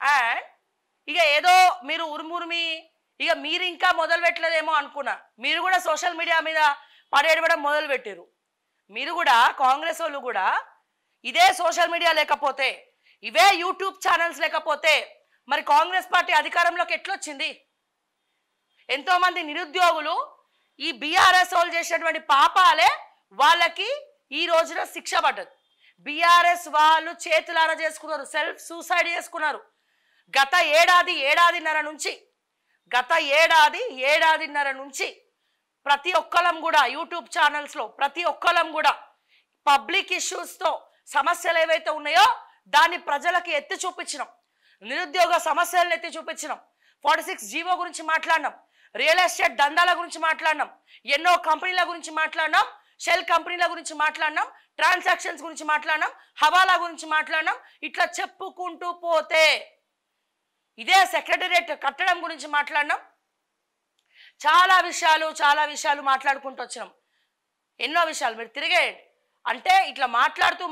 And ఇక ఏదో మీరు ఉరుమురిమి ఇక మీరు ఇంకా మొదలు పెట్టలేదేమో అనుకున్నా. మీరు కూడా సోషల్ మీడియా మీద పడేయడం మొదలు పెట్టారు. మీరు కూడా కాంగ్రెస్ వాళ్ళు కూడా ఇదే సోషల్ మీడియా లేకపోతే, ఇవే యూట్యూబ్ ఛానల్స్ లేకపోతే మరి కాంగ్రెస్ పార్టీ అధికారంలోకి ఎట్లొచ్చింది? ఎంతోమంది నిరుద్యోగులు ఈ బీఆర్ఎస్ వాళ్ళు చేసినటువంటి పాపాలే వాళ్ళకి ఈ రోజున శిక్ష పడ్డది. బీఆర్ఎస్ వాళ్ళు చేతులారా చేసుకున్నారు, సెల్ఫ్ సూసైడ్ చేసుకున్నారు. గత ఏడాదిన్నర నుంచి ప్రతి ఒక్కలం కూడా యూట్యూబ్ ఛానల్స్లో ప్రతి ఒక్కలం కూడా పబ్లిక్ ఇష్యూస్తో సమస్యలు ఏవైతే ఉన్నాయో దాన్ని ప్రజలకి ఎత్తి చూపించినాం. నిరుద్యోగ సమస్యలను ఎత్తి చూపించినాం. 46 జీవో గురించి మాట్లాడినాం, రియల్ ఎస్టేట్ దందాల గురించి మాట్లాడినాం, ఎన్నో కంపెనీల గురించి మాట్లాడినాం, షెల్ కంపెనీల గురించి మాట్లాడినాం, ట్రాన్సాక్షన్స్ గురించి మాట్లాడినాం, హవాలా గురించి మాట్లాడినాం. ఇట్లా చెప్పుకుంటూ పోతే ఇదే సెక్రటరియట్ కట్టడం గురించి మాట్లాడినాం. చాలా విషయాలు మాట్లాడుకుంటూ వచ్చినాం. ఎన్నో విషయాలు మీరు తిరిగేయండి. అంటే ఇట్లా మాట్లాడుతూ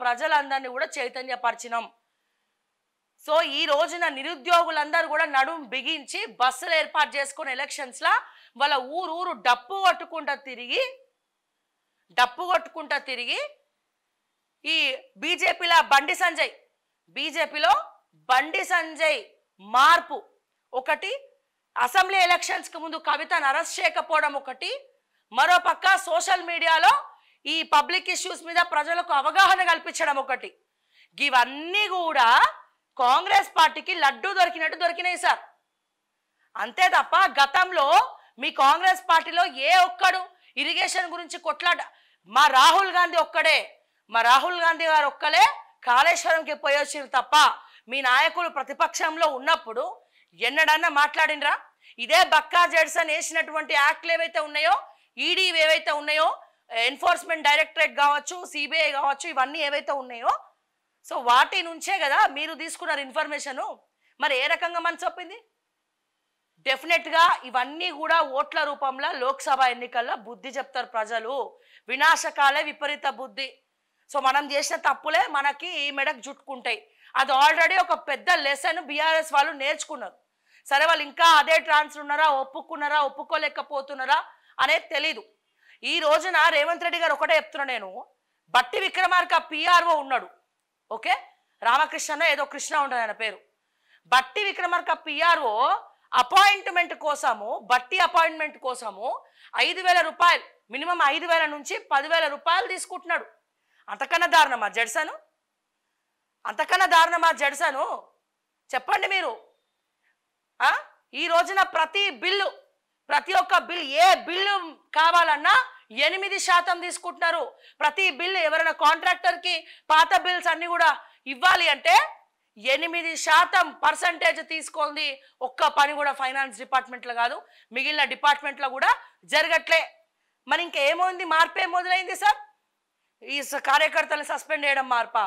ప్రజలందరినీ కూడా చైతన్యపరిచినాం. సో ఈ రోజున నిరుద్యోగులందరూ కూడా నడుం బిగించి బస్సులు ఏర్పాటు చేసుకుని ఎలక్షన్స్లా వాళ్ళ ఊరు డప్పు కొట్టుకుంటా తిరిగి ఈ బీజేపీలో బండి సంజయ్ మార్పు ఒకటి, అసెంబ్లీ ఎలక్షన్స్కి ముందు కవితను అరెస్ట్ చేయకపోవడం ఒకటి, మరోపక్క సోషల్ మీడియాలో ఈ పబ్లిక్ ఇష్యూస్ మీద ప్రజలకు అవగాహన కల్పించడం ఒకటి. ఇవన్నీ కూడా కాంగ్రెస్ పార్టీకి లడ్డు దొరికినట్టు దొరికినాయి సార్. అంతే తప్ప గతంలో మీ కాంగ్రెస్ పార్టీలో ఏ ఒక్కడు ఇరిగేషన్ గురించి కొట్లాడ మా రాహుల్ గాంధీ గారు ఒక్కలే కాళేశ్వరంకి పోయొచ్చారు తప్ప మీ నాయకులు ప్రతిపక్షంలో ఉన్నప్పుడు ఎన్నడన్నా మాట్లాడినరా? ఇదే బక్కా జడ్సన్ వేసినటువంటి యాక్ట్లు ఏవైతే ఉన్నాయో, ఈడీ ఏవైతే ఉన్నాయో, ఎన్ఫోర్స్మెంట్ డైరెక్టరేట్ కావచ్చు, సిబిఐ కావచ్చు, ఇవన్నీ ఏవైతే ఉన్నాయో సో వాటి నుంచే కదా మీరు తీసుకున్నారు ఇన్ఫర్మేషను. మరి ఏ రకంగా మనసు ఒప్పింది? డెఫినెట్గా ఇవన్నీ కూడా ఓట్ల రూపంలో లోక్సభ ఎన్నికల్లో బుద్ధి చెప్తారు ప్రజలు. వినాశకాలే విపరీత బుద్ధి. సో మనం చేసిన తప్పులే మనకి ఈ మెడకు చుట్టుకుంటాయి. అది ఆల్రెడీ ఒక పెద్ద లెసన్ బీఆర్ఎస్ వాళ్ళు నేర్చుకున్నారు. సరే వాళ్ళు ఇంకా అదే ట్రాన్స్ఫర్ ఉన్నారా, ఒప్పుకోలేకపోతున్నారా అనేది తెలీదు. ఈ రోజున రేవంత్ రెడ్డి గారు ఒకటే చెప్తున్నా, నేను బట్టి విక్రమార్క పిఆర్ఓ ఉన్నాడు, ఓకే, రామకృష్ణ ఏదో కృష్ణ ఉంటుంది ఆయన పేరు. బట్టి విక్రమార్క పిఆర్ఓ అపాయింట్మెంట్ కోసము 5,000 రూపాయలు, మినిమం 5,000 నుంచి 10,000 రూపాయలు తీసుకుంటున్నాడు. అంతకన్నా దారుణమా జడ్సను? చెప్పండి మీరు. ఈ రోజున ప్రతి ఒక్క బిల్లు, ఏ బిల్లు కావాలన్నా 8% తీసుకుంటున్నారు. ప్రతి బిల్లు ఎవరైనా కాంట్రాక్టర్కి పాత బిల్స్ అన్ని కూడా ఇవ్వాలి అంటే 8% తీసుకుంది. ఒక్క పని కూడా ఫైనాన్స్ డిపార్ట్మెంట్లో కాదు, మిగిలిన డిపార్ట్మెంట్లో కూడా జరగట్లే. మరి ఇంకేమోంది? మార్పే మొదలైంది సార్. ఈ కార్యకర్తలను సస్పెండ్ చేయడం మార్పా?